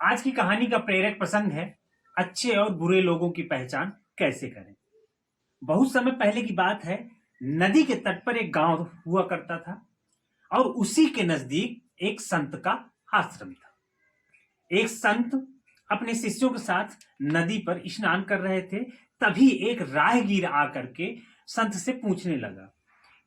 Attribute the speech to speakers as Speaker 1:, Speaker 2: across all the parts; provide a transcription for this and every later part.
Speaker 1: आज की कहानी का प्रेरक प्रसंग है अच्छे और बुरे लोगों की पहचान कैसे करें। बहुत समय पहले की बात है। नदी के तट पर एक गांव हुआ करता था और उसी के नजदीक एक संत का आश्रम था। एक संत अपने शिष्यों के साथ नदी पर स्नान कर रहे थे। तभी एक राहगीर आकर के संत से पूछने लगा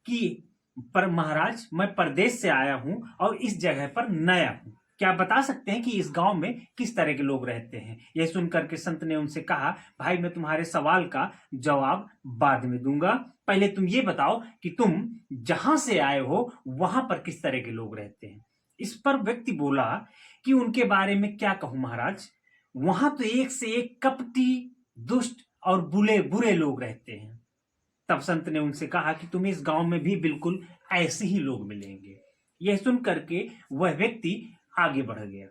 Speaker 1: कि पर महाराज, मैं परदेश से आया हूं और इस जगह पर नया हूं। क्या आप बता सकते हैं कि इस गांव में किस तरह के लोग रहते हैं? यह सुनकर के संत ने उनसे कहा, भाई मैं तुम्हारे सवाल का जवाब बाद में दूंगा। पहले तुम ये बताओ कि तुम जहां से आए हो वहां पर किस तरह के लोग रहते हैं। इस पर व्यक्ति बोला कि उनके बारे में क्या कहूं महाराज, वहां तो एक से एक कपटी, दुष्ट और बुरे बुरे लोग रहते हैं। तब संत ने उनसे कहा कि तुम्हें इस गांव में भी बिल्कुल ऐसे ही लोग मिलेंगे। यह सुन करके वह व्यक्ति आगे बढ़ गया।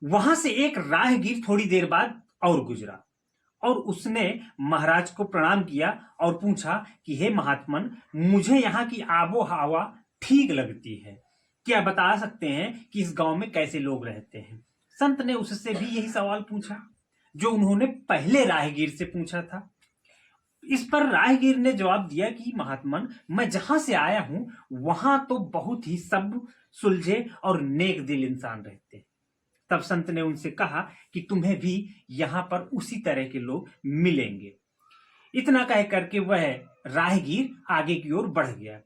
Speaker 1: वहां से एक राहगीर थोड़ी देर बाद और गुजरा और उसने महाराज को प्रणाम किया और पूछा कि हे महात्मन, मुझे यहाँ की आबो हवा ठीक लगती है। क्या बता सकते हैं कि इस गांव में कैसे लोग रहते हैं? संत ने उससे भी यही सवाल पूछा जो उन्होंने पहले राहगीर से पूछा था। इस पर राहगीर ने जवाब दिया कि महात्मन, मैं जहां से आया हूं वहां तो बहुत ही सब सुलझे और नेक दिल इंसान रहते हैं। तब संत ने उनसे कहा कि तुम्हें भी यहां पर उसी तरह के लोग मिलेंगे। इतना कह करके वह राहगीर आगे की ओर बढ़ गया।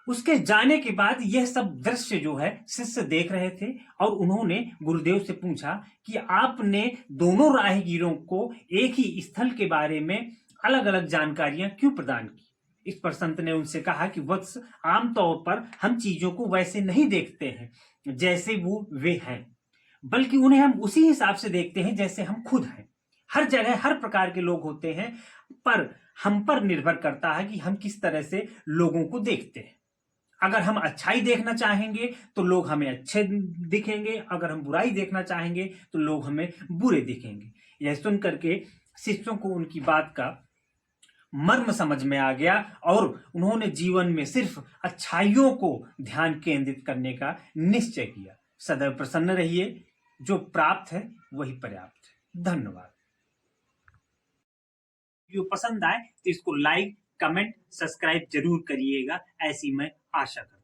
Speaker 1: उसके जाने के बाद यह सब दृश्य जो है शिष्य देख रहे थे और उन्होंने गुरुदेव से पूछा कि आपने दोनों राहगीरों को एक ही स्थल के बारे में अलग अलग जानकारियां क्यों प्रदान की? इस पर संत ने उनसे कहा कि वत्स, आमतौर पर हम चीजों को वैसे नहीं देखते हैं जैसे वो वे हैं, बल्कि उन्हें हम उसी हिसाब से देखते हैं जैसे हम खुद हैं। हर जगह हर प्रकार के लोग होते हैं, पर हम पर निर्भर करता है कि हम किस तरह से लोगों को देखते हैं। अगर हम अच्छाई देखना चाहेंगे तो लोग हमें अच्छे दिखेंगे, अगर हम बुराई देखना चाहेंगे तो लोग हमें बुरे दिखेंगे। यह सुन करके शिष्यों को उनकी बात का मर्म समझ में आ गया और उन्होंने जीवन में सिर्फ अच्छाइयों को ध्यान केंद्रित करने का निश्चय किया। सदैव प्रसन्न रहिए, जो प्राप्त है वही पर्याप्त है। धन्यवाद। वीडियो पसंद आए तो इसको लाइक, कमेंट, सब्सक्राइब जरूर करिएगा, ऐसी मैं आशा करता हूं।